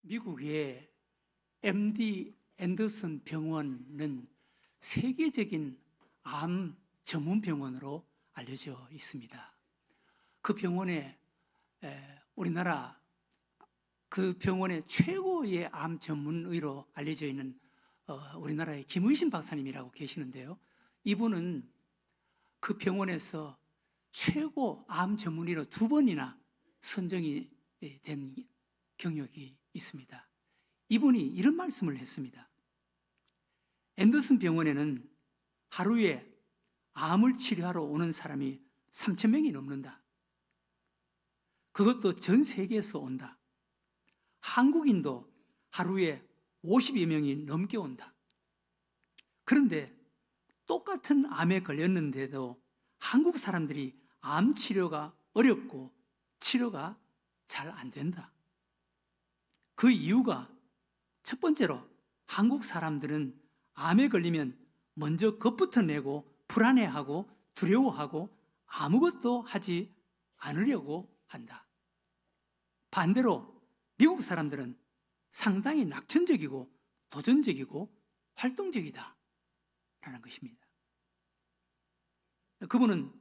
미국의 MD 앤더슨 병원은 세계적인 암 전문 병원으로 알려져 있습니다. 그 병원에 우리나라 그 병원의 최고의 암 전문의로 알려져 있는 우리나라의 김의신 박사님이라고 계시는데요. 이분은 그 병원에서 최고 암 전문의로 2번이나 선정이 된 경력이 있습니다. 이분이 이런 말씀을 했습니다. 앤더슨 병원에는 하루에 암을 치료하러 오는 사람이 3,000명이 넘는다. 그것도 전 세계에서 온다. 한국인도 하루에 50여 명이 넘게 온다. 그런데 똑같은 암에 걸렸는데도 한국 사람들이 암 치료가 어렵고 치료가 잘 안 된다. 그 이유가 첫 번째로 한국 사람들은 암에 걸리면 먼저 겁부터 내고 불안해하고 두려워하고 아무것도 하지 않으려고 한다. 반대로 미국 사람들은 상당히 낙천적이고 도전적이고 활동적이다 라는 것입니다. 그분은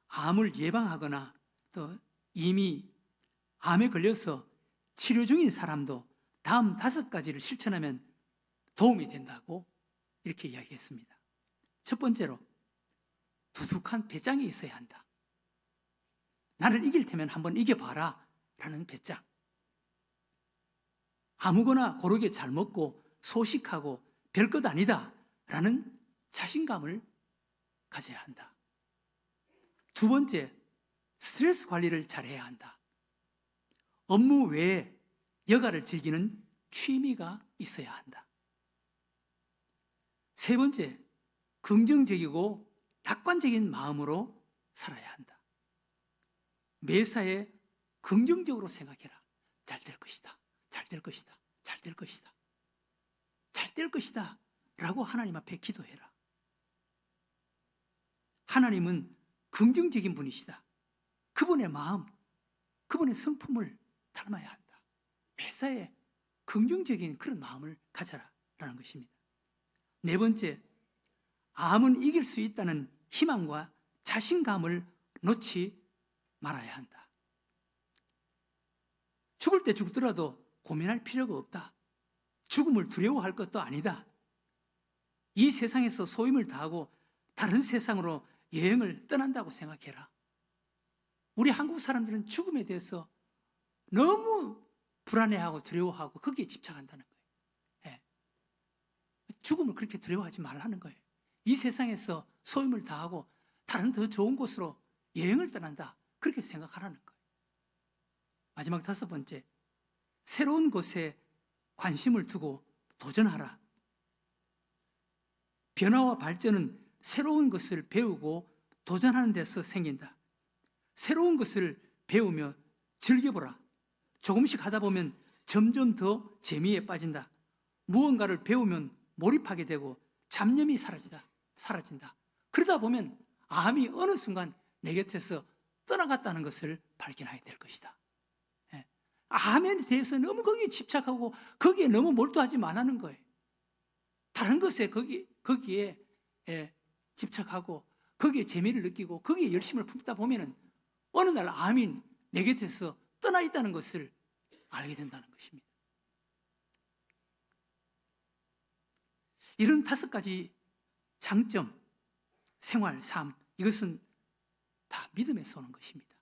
암을 예방하거나 또 이미 암에 걸려서 치료 중인 사람도 다음 5가지를 실천하면 도움이 된다고 이렇게 이야기했습니다. 첫 번째로 두둑한 배짱이 있어야 한다. 나를 이길 테면 한번 이겨봐라 라는 배짱. 아무거나 고르게 잘 먹고 소식하고 별것 아니다 라는 자신감을 가져야 한다. 두 번째, 스트레스 관리를 잘해야 한다. 업무 외에 여가를 즐기는 취미가 있어야 한다. 세 번째, 긍정적이고 낙관적인 마음으로 살아야 한다. 매사에 긍정적으로 생각해라. 잘 될 것이다. 잘 될 것이다. 잘 될 것이다. 잘 될 것이다. 라고 하나님 앞에 기도해라. 하나님은 긍정적인 분이시다. 그분의 마음, 그분의 성품을 닮아야 한다. 매사에 긍정적인 그런 마음을 가져라 라는 것입니다. 네 번째, 암은 이길 수 있다는 희망과 자신감을 놓지 말아야 한다. 죽을 때 죽더라도 고민할 필요가 없다. 죽음을 두려워할 것도 아니다. 이 세상에서 소임을 다하고 다른 세상으로 여행을 떠난다고 생각해라. 우리 한국 사람들은 죽음에 대해서 너무 불안해하고 두려워하고 거기에 집착한다는 거예요. 예. 죽음을 그렇게 두려워하지 말라는 거예요. 이 세상에서 소임을 다하고 다른 더 좋은 곳으로 여행을 떠난다. 그렇게 생각하라는 거예요. 마지막 5번째, 새로운 곳에 관심을 두고 도전하라. 변화와 발전은 새로운 것을 배우고 도전하는 데서 생긴다. 새로운 것을 배우며 즐겨보라. 조금씩 하다 보면 점점 더 재미에 빠진다. 무언가를 배우면 몰입하게 되고 잡념이 사라진다. 그러다 보면 암이 어느 순간 내 곁에서 떠나갔다는 것을 발견하게 될 것이다. 암에 대해서 너무 거기에 집착하고 거기에 너무 몰두하지 말라는 거예요. 다른 것에 거기에 집착하고 거기에 재미를 느끼고 거기에 열심을 품다 보면은 어느 날 암인 내 곁에서 떠나 있다는 것을 알게 된다는 것입니다. 이런 5가지 장점, 생활, 삶, 이것은 다 믿음에서 오는 것입니다.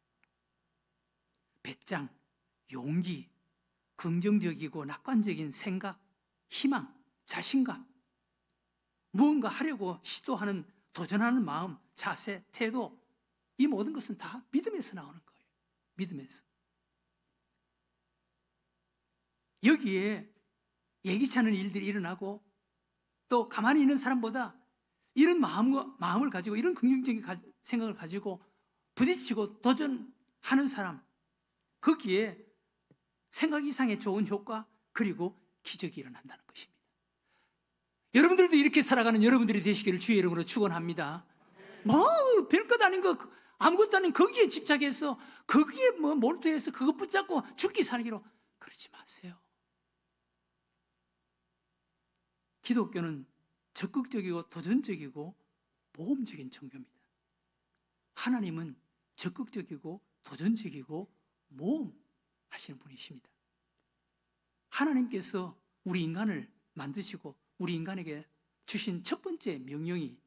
배짱, 용기, 긍정적이고 낙관적인 생각, 희망, 자신감, 무언가 하려고 시도하는 도전하는 마음, 자세, 태도, 이 모든 것은 다 믿음에서 나오는 거예요. 믿음에서. 여기에 예기치 않은 일들이 일어나고 또 가만히 있는 사람보다 이런 마음을 가지고 이런 긍정적인 생각을 가지고 부딪히고 도전하는 사람, 거기에 생각 이상의 좋은 효과 그리고 기적이 일어난다는 것입니다. 여러분들도 이렇게 살아가는 여러분들이 되시기를 주의 이름으로 축원합니다. 별것 아닌 거 아무것도 아닌 거기에 집착해서 거기에 몰두해서 그것 붙잡고 죽기 살기로 그러지 마세요. 기독교는 적극적이고 도전적이고 모험적인 종교입니다. 하나님은 적극적이고 도전적이고 모험하시는 분이십니다. 하나님께서 우리 인간을 만드시고 우리 인간에게 주신 첫 번째 명령이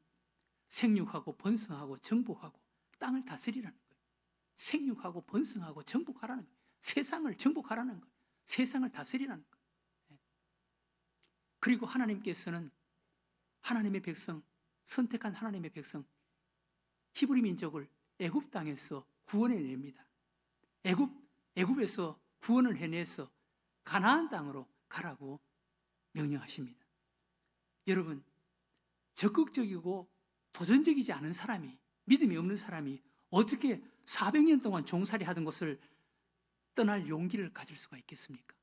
생육하고 번성하고 정복하고 땅을 다스리라는 거예요. 생육하고 번성하고 정복하라는 거예요. 세상을 정복하라는 거예요. 세상을 다스리라는 거예요. 그리고 하나님께서는 하나님의 백성, 선택한 하나님의 백성 히브리 민족을 애굽 땅에서 구원해냅니다. 애굽에서 구원을 해내서 가나안 땅으로 가라고 명령하십니다. 여러분, 적극적이고 도전적이지 않은 사람이, 믿음이 없는 사람이 어떻게 400년 동안 종살이 하던 곳을 떠날 용기를 가질 수가 있겠습니까?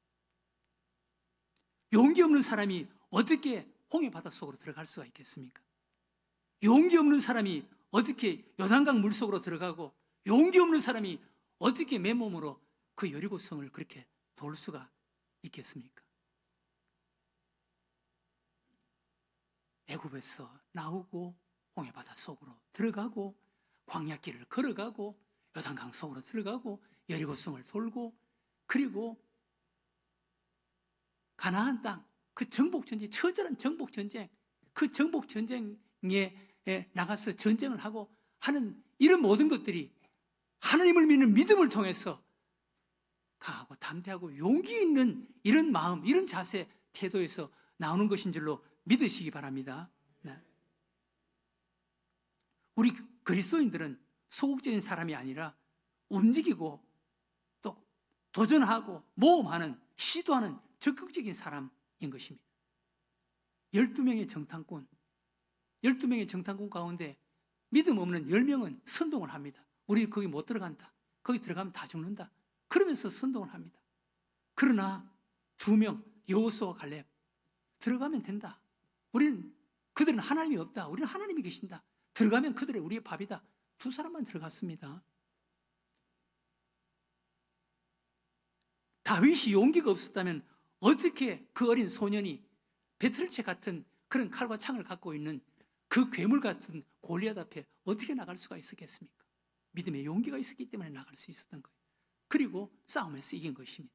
용기 없는 사람이 어떻게 홍해 바다 속으로 들어갈 수가 있겠습니까? 용기 없는 사람이 어떻게 요단강 물속으로 들어가고 용기 없는 사람이 어떻게 맨몸으로 그 여리고성을 그렇게 돌 수가 있겠습니까? 애굽에서 나오고 홍해 바다 속으로 들어가고 광야길을 걸어가고 요단강 속으로 들어가고 여리고성을 돌고 그리고 가나안 땅, 그 정복전쟁, 처절한 정복전쟁, 그 정복전쟁에 나가서 전쟁을 하고 하는 이런 모든 것들이 하나님을 믿는 믿음을 통해서 강하고 담대하고 용기 있는 이런 마음, 이런 자세, 태도에서 나오는 것인 줄로 믿으시기 바랍니다. 네. 우리 그리스도인들은 소극적인 사람이 아니라 움직이고 또 도전하고 모험하는, 시도하는 적극적인 사람인 것입니다. 12명의 정탐꾼, 12명의 정탐꾼 가운데 믿음 없는 10명은 선동을 합니다. 우리 거기 못 들어간다. 거기 들어가면 다 죽는다. 그러면서 선동을 합니다. 그러나 2명, 여호수아와 갈렙, 들어가면 된다. 그들은 하나님이 없다. 우리는 하나님이 계신다. 들어가면 그들의 우리의 밥이다. 2사람만 들어갔습니다. 다윗이 용기가 없었다면 어떻게 그 어린 소년이 베틀레헴 같은 그런 칼과 창을 갖고 있는 그 괴물 같은 골리앗 앞에 어떻게 나갈 수가 있었겠습니까? 믿음의 용기가 있었기 때문에 나갈 수 있었던 거예요. 그리고 싸움에서 이긴 것입니다.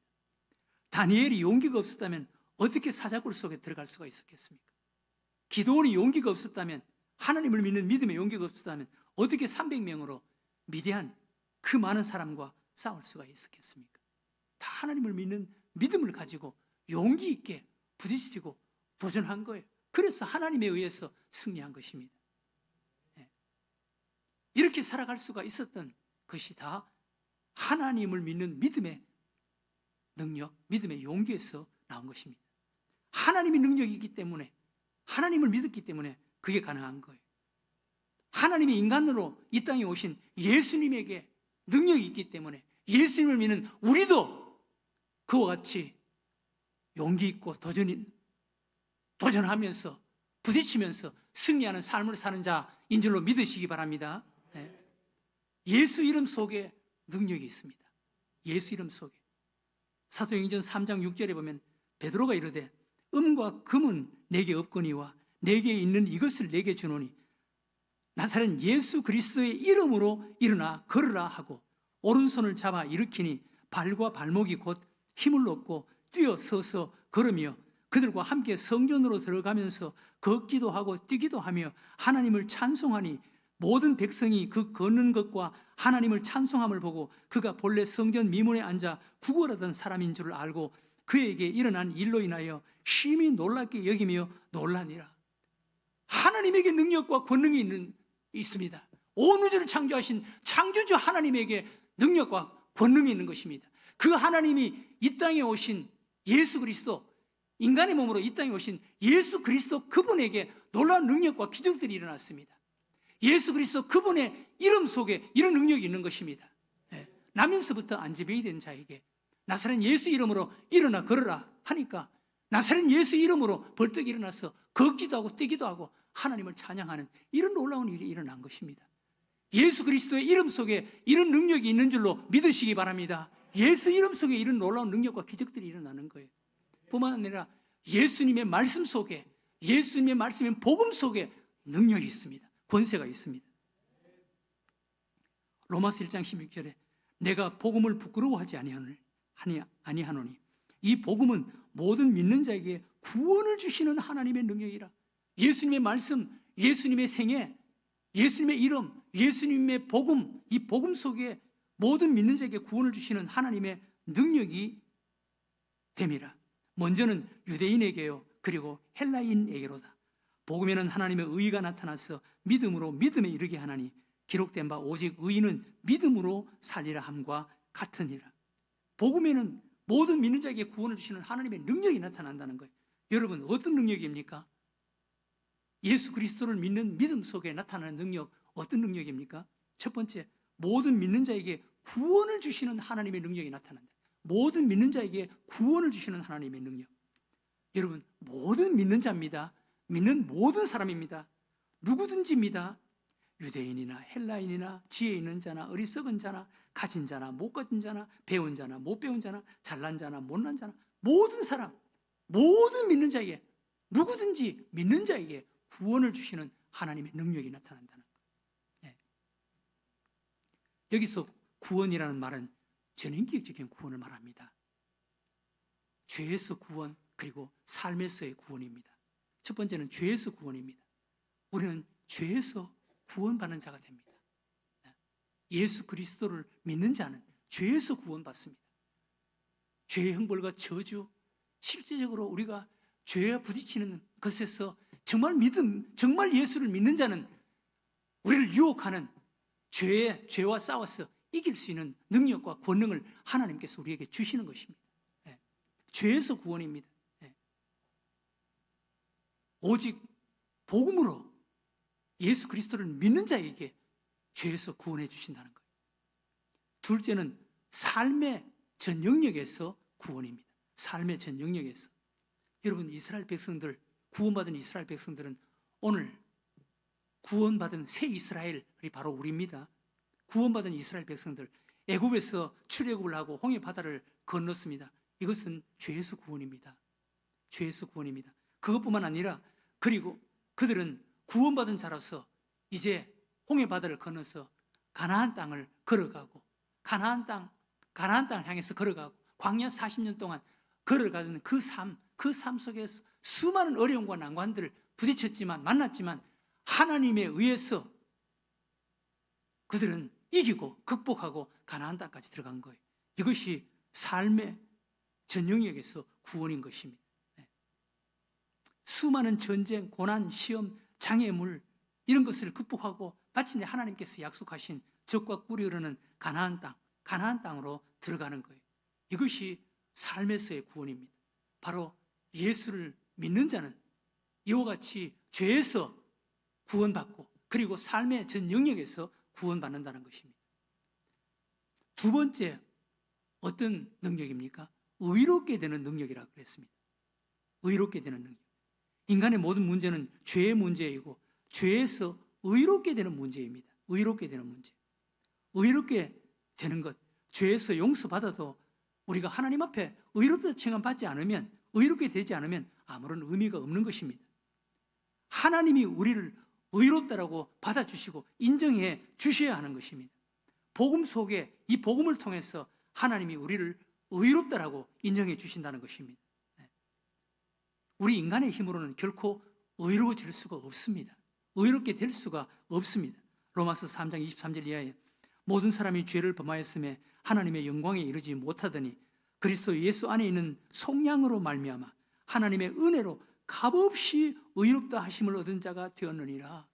다니엘이 용기가 없었다면 어떻게 사자굴 속에 들어갈 수가 있었겠습니까? 기도원이 용기가 없었다면, 하나님을 믿는 믿음의 용기가 없었다면 어떻게 300명으로 미디안 그 많은 사람과 싸울 수가 있었겠습니까? 다 하나님을 믿는 믿음을 가지고 용기 있게 부딪히고 도전한 거예요. 그래서 하나님에 의해서 승리한 것입니다. 이렇게 살아갈 수가 있었던 것이 다 하나님을 믿는 믿음의 능력, 믿음의 용기에서 나온 것입니다. 하나님의 능력이 있기 때문에, 하나님을 믿었기 때문에 그게 가능한 거예요. 하나님이 인간으로 이 땅에 오신 예수님에게 능력이 있기 때문에 예수님을 믿는 우리도 그와 같이 용기 있고 도전하면서 부딪히면서 승리하는 삶을 사는 자인 줄로 믿으시기 바랍니다. 예수 이름 속에 능력이 있습니다. 예수 이름 속에. 사도행전 3장 6절에 보면 베드로가 이르되 음과 금은 내게 없거니와 내게 있는 이것을 내게 주노니 나사렛 예수 그리스도의 이름으로 일어나 걸으라 하고 오른손을 잡아 일으키니 발과 발목이 곧 힘을 얻고 뛰어서서 걸으며 그들과 함께 성전으로 들어가면서 걷기도 하고 뛰기도 하며 하나님을 찬송하니 모든 백성이 그 걷는 것과 하나님을 찬송함을 보고 그가 본래 성전 미문에 앉아 구걸하던 사람인 줄 알고 그에게 일어난 일로 인하여 심히 놀랍게 여기며 놀라니라. 하나님에게 능력과 권능이 있습니다. 온 우주를 창조하신 창조주 하나님에게 능력과 권능이 있는 것입니다. 그 하나님이 이 땅에 오신 예수 그리스도, 인간의 몸으로 이 땅에 오신 예수 그리스도 그분에게 놀라운 능력과 기적들이 일어났습니다. 예수 그리스도 그분의 이름 속에 이런 능력이 있는 것입니다. 나면서부터 안지병이 된 자에게 나사렛 예수 이름으로 일어나 걸으라 하니까 나사렛 예수 이름으로 벌떡 일어나서 걷기도 하고 뛰기도 하고 하나님을 찬양하는 이런 놀라운 일이 일어난 것입니다. 예수 그리스도의 이름 속에 이런 능력이 있는 줄로 믿으시기 바랍니다. 예수 이름 속에 이런 놀라운 능력과 기적들이 일어나는 거예요. 뿐만 아니라 예수님의 말씀 속에, 예수님의 말씀인 복음 속에 능력이 있습니다. 권세가 있습니다. 로마서 1장 16절에 내가 복음을 부끄러워하지 아니하노니 이 복음은 모든 믿는 자에게 구원을 주시는 하나님의 능력이라. 예수님의 말씀, 예수님의 생애, 예수님의 이름, 예수님의 복음, 이 복음 속에 모든 믿는 자에게 구원을 주시는 하나님의 능력이 됨이라. 먼저는 유대인에게요, 그리고 헬라인에게로다. 복음에는 하나님의 의가 나타나서 믿음으로 믿음에 이르게 하나니 기록된 바 오직 의인은 믿음으로 살리라 함과 같으니라. 복음에는 모든 믿는 자에게 구원을 주시는 하나님의 능력이 나타난다는 거예요. 여러분, 어떤 능력입니까? 예수 그리스도를 믿는 믿음 속에 나타나는 능력, 어떤 능력입니까? 첫 번째, 모든 믿는 자에게 구원을 주시는 하나님의 능력이 나타난다. 모든 믿는 자에게 구원을 주시는 하나님의 능력. 여러분, 모든 믿는 자입니다. 믿는 모든 사람입니다. 누구든지입니다. 유대인이나 헬라인이나 지혜 있는 자나 어리석은 자나 가진 자나 못 가진 자나 배운 자나 못 배운 자나 잘난 자나 못난 자나 모든 사람, 모든 믿는 자에게, 누구든지 믿는 자에게 구원을 주시는 하나님의 능력이 나타난다는 거예요. 여기서 구원이라는 말은 전인격적인 구원을 말합니다. 죄에서 구원, 그리고 삶에서의 구원입니다. 첫 번째는 죄에서 구원입니다. 우리는 죄에서 구원받는 자가 됩니다. 예수 그리스도를 믿는 자는 죄에서 구원받습니다. 죄의 형벌과 저주, 실제적으로 우리가 죄와 부딪히는 것에서 정말 예수를 믿는 자는 우리를 유혹하는 죄와 싸워서 이길 수 있는 능력과 권능을 하나님께서 우리에게 주시는 것입니다. 죄에서 구원입니다. 오직 복음으로 예수 그리스도를 믿는 자에게 죄에서 구원해 주신다는 거예요. 둘째는 삶의 전 영역에서 구원입니다. 삶의 전 영역에서. 여러분, 이스라엘 백성들, 구원받은 이스라엘 백성들은 오늘 구원받은 새 이스라엘이 바로 우리입니다. 구원받은 이스라엘 백성들, 애굽에서 출애굽을 하고 홍해 바다를 건넜습니다. 이것은 죄에서 구원입니다. 죄에서 구원입니다. 그것뿐만 아니라, 그리고 그들은 구원받은 자로서 이제 홍해 바다를 건너서 가나안 땅을 걸어가고, 가나안 땅을 향해서 걸어가고, 광야 40년 동안 걸어가던 그 삶 속에서 수많은 어려움과 난관들을 부딪혔지만, 만났지만 하나님에 의해서 그들은 이기고 극복하고 가나안 땅까지 들어간 거예요. 이것이 삶의 전 영역에서 구원인 것입니다. 수많은 전쟁, 고난, 시험, 장애물, 이런 것을 극복하고 마침내 하나님께서 약속하신 적과 꿀이 흐르는 가나안 땅으로 들어가는 거예요. 이것이 삶에서의 구원입니다. 바로 예수를 믿는 자는 이와 같이 죄에서 구원받고, 그리고 삶의 전 영역에서 구원받는다는 것입니다. 두 번째, 어떤 능력입니까? 의롭게 되는 능력이라고 그랬습니다. 의롭게 되는 능력. 인간의 모든 문제는 죄의 문제이고 죄에서 의롭게 되는 문제입니다. 의롭게 되는 문제. 의롭게 되는 것, 죄에서 용서받아도 우리가 하나님 앞에 의롭다 칭함받지 않으면, 의롭게 되지 않으면 아무런 의미가 없는 것입니다. 하나님이 우리를 의롭다라고 받아주시고 인정해 주셔야 하는 것입니다. 복음 속에, 이 복음을 통해서 하나님이 우리를 의롭다라고 인정해 주신다는 것입니다. 우리 인간의 힘으로는 결코 의로워질 수가 없습니다. 의롭게 될 수가 없습니다. 로마서 3장 23절 이하에 모든 사람이 죄를 범하였음에 하나님의 영광에 이르지 못하더니 그리스도 예수 안에 있는 속량으로 말미암아 하나님의 은혜로 값없이 의롭다 하심을 얻은 자가 되었느니라.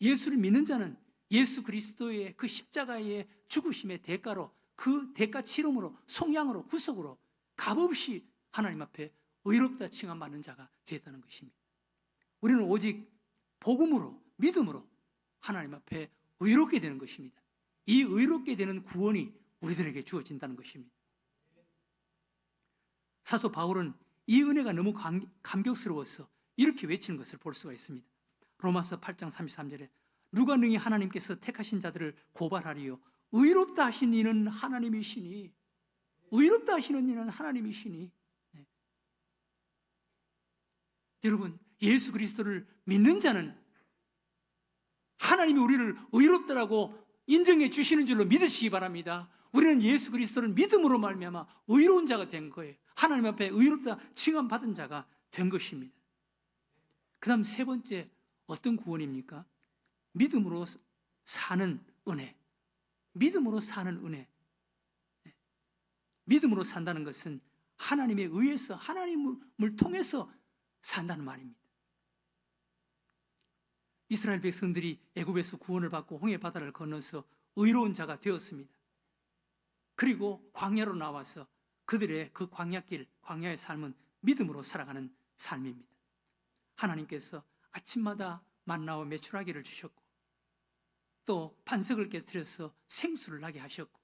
예수를 믿는 자는 예수 그리스도의 그 십자가의 죽으심의 대가로, 그 대가 치름으로, 속량으로, 구속으로 값없이 하나님 앞에 의롭다 칭함받는 자가 되었다는 것입니다. 우리는 오직 복음으로, 믿음으로 하나님 앞에 의롭게 되는 것입니다. 이 의롭게 되는 구원이 우리들에게 주어진다는 것입니다. 사도 바울은 이 은혜가 너무 감격스러워서 이렇게 외치는 것을 볼 수가 있습니다. 로마서 8장 33절에 누가 능히 하나님께서 택하신 자들을 고발하리요? 의롭다 하신 이는 하나님이시니. 의롭다 하시는 이는 하나님이시니. 네. 여러분, 예수 그리스도를 믿는 자는 하나님이 우리를 의롭다라고 인정해 주시는 줄로 믿으시기 바랍니다. 우리는 예수 그리스도를 믿음으로 말미암아 의로운 자가 된 거예요. 하나님 앞에 의롭다 칭함받은 자가 된 것입니다. 그 다음 세 번째, 어떤 구원입니까? 믿음으로 사는 은혜. 믿음으로 사는 은혜. 믿음으로 산다는 것은 하나님에 의해서, 하나님을 통해서 산다는 말입니다. 이스라엘 백성들이 애굽에서 구원을 받고 홍해 바다를 건너서 의로운 자가 되었습니다. 그리고 광야로 나와서 그들의 그 광야길, 광야의 삶은 믿음으로 살아가는 삶입니다. 하나님께서 아침마다 만나와 메추라기를 주셨고, 또 반석을 깨뜨려서 생수를 나게 하셨고,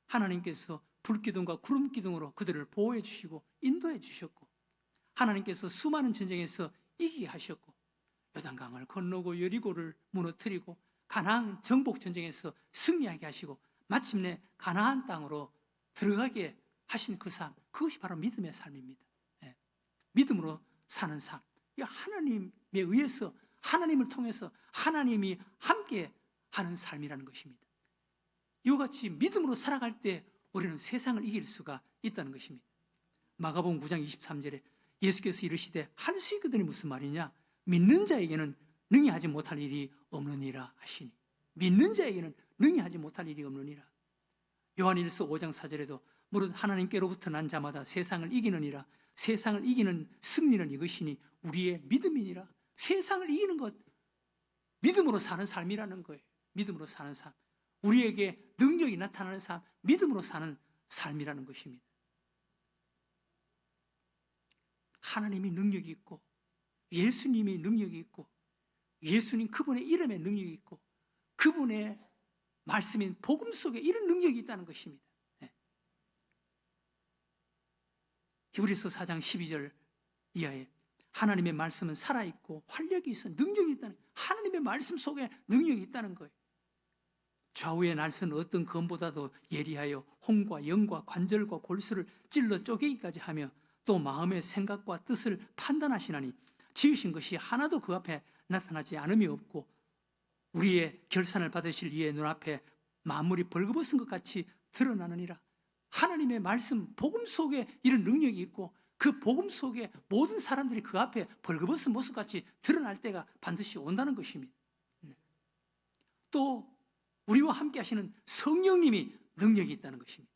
하나님께서 불기둥과 구름기둥으로 그들을 보호해 주시고 인도해 주셨고, 하나님께서 수많은 전쟁에서 이기게 하셨고, 요단강을 건너고 여리고를 무너뜨리고 가나안 정복 전쟁에서 승리하게 하시고 마침내 가나안 땅으로 들어가게 하신 그 삶, 그것이 바로 믿음의 삶입니다. 믿음으로 사는 삶, 하나님에 의해서, 하나님을 통해서 하나님이 함께 하는 삶이라는 것입니다. 이와 같이 믿음으로 살아갈 때 우리는 세상을 이길 수가 있다는 것입니다. 마가복음 9장 23절에 예수께서 이르시되 할 수 있거든이 무슨 말이냐? 믿는 자에게는 능히 하지 못할 일이 없느니라 하시니, 믿는 자에게는 능히 하지 못할 일이 없느니라. 요한일서 5장 4절에도 무릇 하나님께로부터 난 자마다 세상을 이기느니라. 세상을 이기는 승리는 이것이니 우리의 믿음이니라. 세상을 이기는 것, 믿음으로 사는 삶이라는 거예요. 믿음으로 사는 삶, 우리에게 능력이 나타나는 삶, 믿음으로 사는 삶이라는 것입니다. 하나님이 능력이 있고, 예수님이 능력이 있고, 예수님 그분의 이름에 능력이 있고, 그분의 말씀인 복음 속에 이런 능력이 있다는 것입니다. 히브리서 4장 12절 이하에 하나님의 말씀은 살아있고 활력이 있어 능력이 있다는, 하나님의 말씀 속에 능력이 있다는 거예요. 좌우의 날선 어떤 검보다도 예리하여 혼과 영과 관절과 골수를 찔러 쪼개기까지 하며 또 마음의 생각과 뜻을 판단하시나니 지으신 것이 하나도 그 앞에 나타나지 않음이 없고 우리의 결산을 받으실 이의 눈앞에 만물이 벌거벗은 것 같이 드러나느니라. 하나님의 말씀, 복음 속에 이런 능력이 있고 그 복음 속에 모든 사람들이 그 앞에 벌거벗은 모습같이 드러날 때가 반드시 온다는 것입니다. 또 우리와 함께 하시는 성령님이 능력이 있다는 것입니다.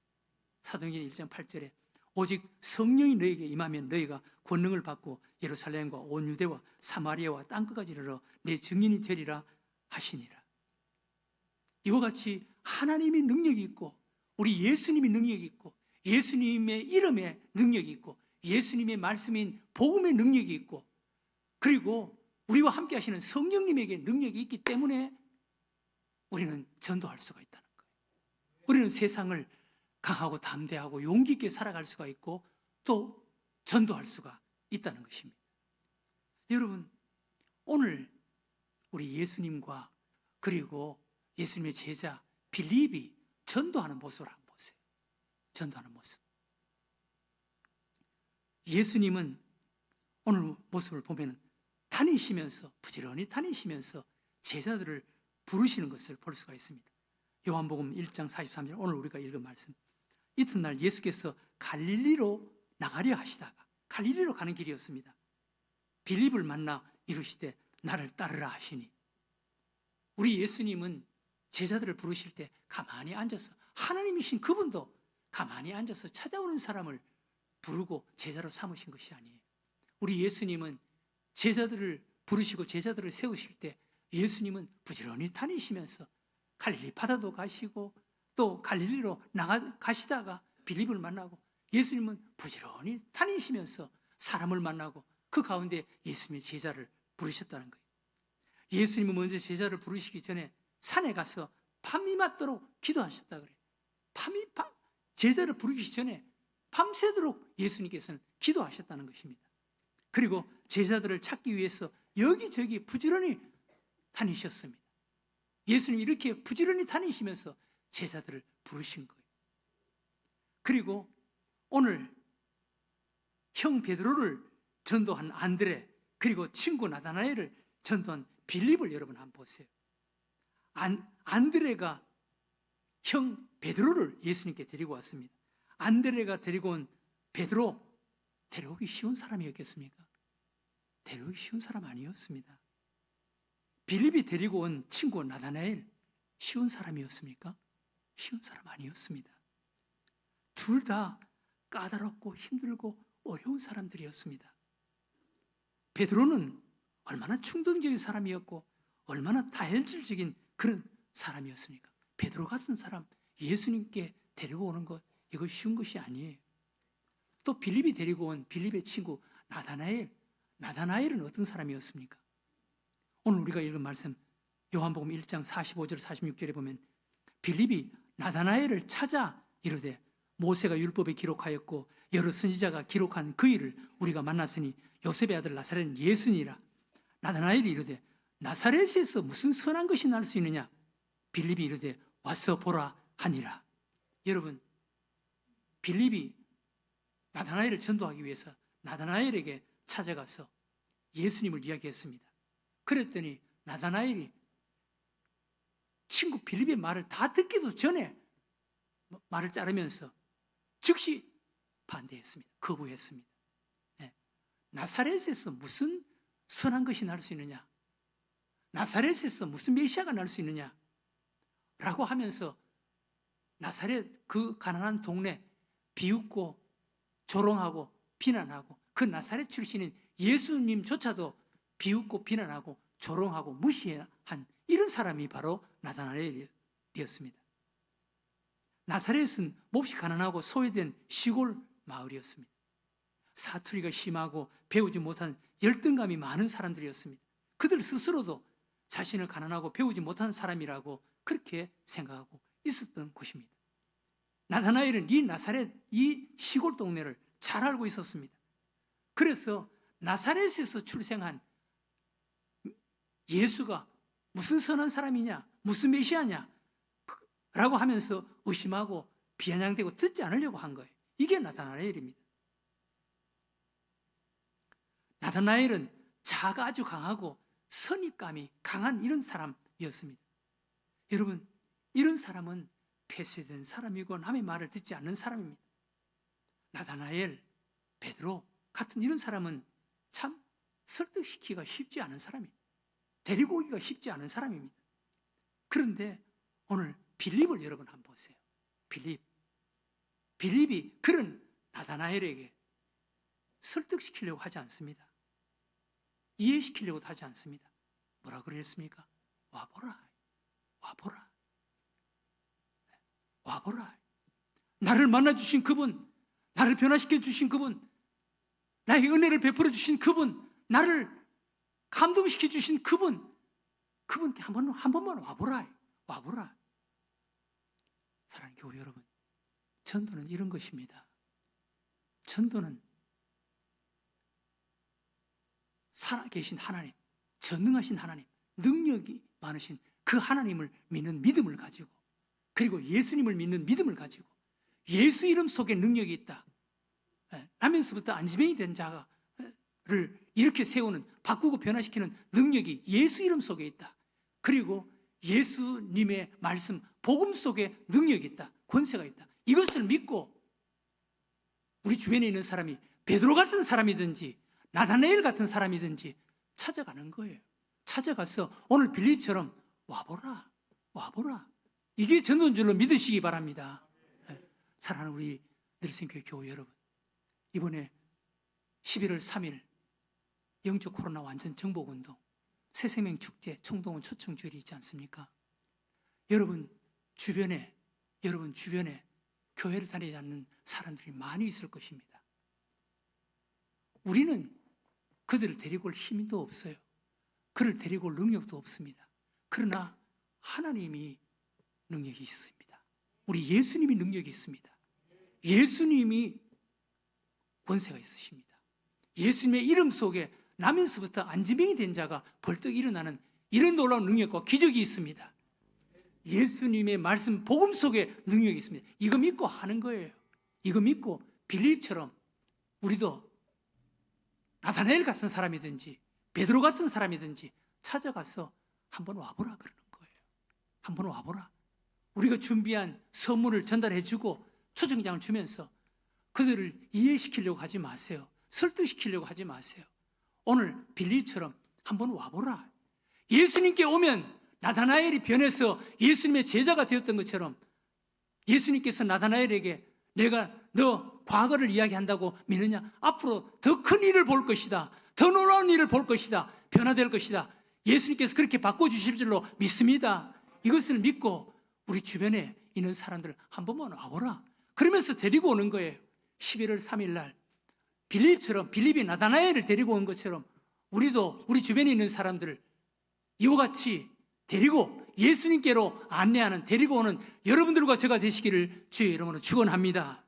사도행전 1장 8절에 오직 성령이 너에게 임하면 너희가 권능을 받고 예루살렘과 온 유대와 사마리아와 땅끝까지 이르러 내 증인이 되리라 하시니라. 이와 같이 하나님이 능력이 있고 우리 예수님이 능력이 있고 예수님의 이름에 능력이 있고 예수님의 말씀인 복음의 능력이 있고 그리고 우리와 함께 하시는 성령님에게 능력이 있기 때문에 우리는 전도할 수가 있다는 거예요. 우리는 세상을 강하고 담대하고 용기 있게 살아갈 수가 있고 또 전도할 수가 있다는 것입니다. 여러분, 오늘 우리 예수님과 그리고 예수님의 제자 빌립이 전도하는 모습을 한번 보세요. 전도하는 모습. 예수님은 오늘 모습을 보면 다니시면서 부지런히 다니시면서 제자들을 부르시는 것을 볼 수가 있습니다. 요한복음 1장 43절 오늘 우리가 읽은 말씀. 이튿날 예수께서 갈릴리로 나가려 하시다가 갈릴리로 가는 길이었습니다. 빌립을 만나 이르시되 나를 따르라 하시니 우리 예수님은 제자들을 부르실 때 가만히 앉아서 하나님이신 그분도 가만히 앉아서 찾아오는 사람을 부르고 제자로 삼으신 것이 아니에요. 우리 예수님은 제자들을 부르시고 제자들을 세우실 때 예수님은 부지런히 다니시면서 갈릴리 바다도 가시고 또 갈릴리로 가시다가 빌립을 만나고 예수님은 부지런히 다니시면서 사람을 만나고 그 가운데 예수님의 제자를 부르셨다는 거예요. 예수님은 먼저 제자를 부르시기 전에 산에 가서 밤이 맞도록 기도하셨다 그래요. 제자를 부르기 전에 밤새도록 예수님께서는 기도하셨다는 것입니다. 그리고 제자들을 찾기 위해서 여기저기 부지런히 다니셨습니다. 예수님이 이렇게 부지런히 다니시면서 제자들을 부르신 거예요. 그리고 오늘 형 베드로를 전도한 안드레, 그리고 친구 나다나엘을 전도한 빌립을 여러분 한번 보세요. 안드레가 형 베드로를 예수님께 데리고 왔습니다. 안드레가 데리고 온 베드로, 데려오기 쉬운 사람이었겠습니까? 데려오기 쉬운 사람 아니었습니다. 빌립이 데리고 온 친구 나다나엘, 쉬운 사람이었습니까? 쉬운 사람 아니었습니다. 둘 다 까다롭고 힘들고 어려운 사람들이었습니다. 베드로는 얼마나 충동적인 사람이었고 얼마나 다혈질적인 그런 사람이었습니까? 베드로 같은 사람 예수님께 데리고 오는 것, 이거 쉬운 것이 아니에요. 또 빌립이 데리고 온 빌립의 친구 나다나엘은 어떤 사람이었습니까? 오늘 우리가 읽은 말씀 요한복음 1장 45절 46절에 보면 빌립이 나다나엘을 찾아 이르되 모세가 율법에 기록하였고 여러 선지자가 기록한 그 일을 우리가 만났으니 요셉의 아들 나사렛은 예수니라. 나다나엘이 이르되 나사렛에서 무슨 선한 것이 날 수 있느냐? 빌립이 이르되 와서 보라 하니라. 여러분, 빌립이 나다나엘을 전도하기 위해서 나다나엘에게 찾아가서 예수님을 이야기했습니다. 그랬더니 나다나엘이 친구 빌립의 말을 다 듣기도 전에 말을 자르면서 즉시 반대했습니다. 거부했습니다. 네. 나사렛에서 무슨 선한 것이 날 수 있느냐? 나사렛에서 무슨 메시아가 날 수 있느냐? 라고 하면서 나사렛 그 가난한 동네 비웃고 조롱하고 비난하고 그 나사렛 출신인 예수님조차도 비웃고 비난하고 조롱하고 무시한 이런 사람이 바로 나다나엘이었습니다. 나사렛은 몹시 가난하고 소외된 시골 마을이었습니다. 사투리가 심하고 배우지 못한 열등감이 많은 사람들이었습니다. 그들 스스로도 자신을 가난하고 배우지 못한 사람이라고 그렇게 생각하고 있었던 곳입니다. 나다나엘은 이 나사렛, 이 시골 동네를 잘 알고 있었습니다. 그래서 나사렛에서 출생한 예수가 무슨 선한 사람이냐, 무슨 메시아냐 라고 하면서 의심하고 비아냥대고 듣지 않으려고 한 거예요. 이게 나다나엘입니다. 나다나엘은 자아가 아주 강하고 선입감이 강한 이런 사람이었습니다. 여러분, 이런 사람은 폐쇄된 사람이고 남의 말을 듣지 않는 사람입니다. 나다나엘, 베드로 같은 이런 사람은 참 설득시키기가 쉽지 않은 사람입니다. 데리고 오기가 쉽지 않은 사람입니다. 그런데 오늘 빌립을 여러분 한번 보세요. 빌립이 그런 나다나엘에게 설득시키려고 하지 않습니다. 이해시키려고 하지 않습니다. 뭐라 그랬습니까? 와보라. 와보라. 와보라. 나를 만나주신 그분, 나를 변화시켜 주신 그분, 나에게 은혜를 베풀어 주신 그분, 나를 감동시켜 주신 그분께 한 번만 와보라. 와보라. 사랑하는 교회 여러분, 전도는 이런 것입니다. 전도는 살아계신 하나님, 전능하신 하나님, 능력이 많으신 그 하나님을 믿는 믿음을 가지고, 그리고 예수님을 믿는 믿음을 가지고, 예수 이름 속에 능력이 있다. 나면서부터 안지병이 된 자를 이렇게 세우는, 바꾸고 변화시키는 능력이 예수 이름 속에 있다. 그리고 예수님의 말씀, 복음 속에 능력이 있다. 권세가 있다. 이것을 믿고 우리 주변에 있는 사람이 베드로 같은 사람이든지 나다나엘 같은 사람이든지 찾아가는 거예요. 찾아가서 오늘 빌립처럼 와보라. 와보라. 이게 전도인 줄로 믿으시기 바랍니다. 사랑하는 우리 늘생교회 교회 여러분, 이번에 11월 3일 영적 코로나 완전 정복운동, 새생명 축제, 총동원 초청 주일이 있지 않습니까? 여러분 주변에 교회를 다니지 않는 사람들이 많이 있을 것입니다. 우리는 그들을 데리고 올 힘도 없어요. 그를 데리고 올 능력도 없습니다. 그러나 하나님이 능력이 있습니다. 우리 예수님이 능력이 있습니다. 예수님이 권세가 있으십니다. 예수님의 이름 속에 나면서부터 안지병이 된 자가 벌떡 일어나는 이런 놀라운 능력과 기적이 있습니다. 예수님의 말씀 복음 속에 능력이 있습니다. 이거 믿고 하는 거예요. 이거 믿고 빌립처럼 우리도 나다나엘 같은 사람이든지 베드로 같은 사람이든지 찾아가서 한번 와보라 그러는 거예요. 한번 와보라. 우리가 준비한 선물을 전달해주고 초청장을 주면서 그들을 이해시키려고 하지 마세요. 설득시키려고 하지 마세요. 오늘 빌립처럼 한번 와보라. 예수님께 오면 나다나엘이 변해서 예수님의 제자가 되었던 것처럼 예수님께서 나다나엘에게 내가 너 과거를 이야기한다고 믿느냐? 앞으로 더 큰 일을 볼 것이다. 더 놀라운 일을 볼 것이다. 변화될 것이다. 예수님께서 그렇게 바꿔주실 줄로 믿습니다. 이것을 믿고 우리 주변에 있는 사람들 한 번만 와보라. 그러면서 데리고 오는 거예요. 11월 3일 날 빌립이 나다나엘을 데리고 온 것처럼 우리도 우리 주변에 있는 사람들을 이와 같이 데리고 예수님께로 안내하는, 데리고 오는 여러분들과 제가 되시기를 주의 이름으로 축원합니다.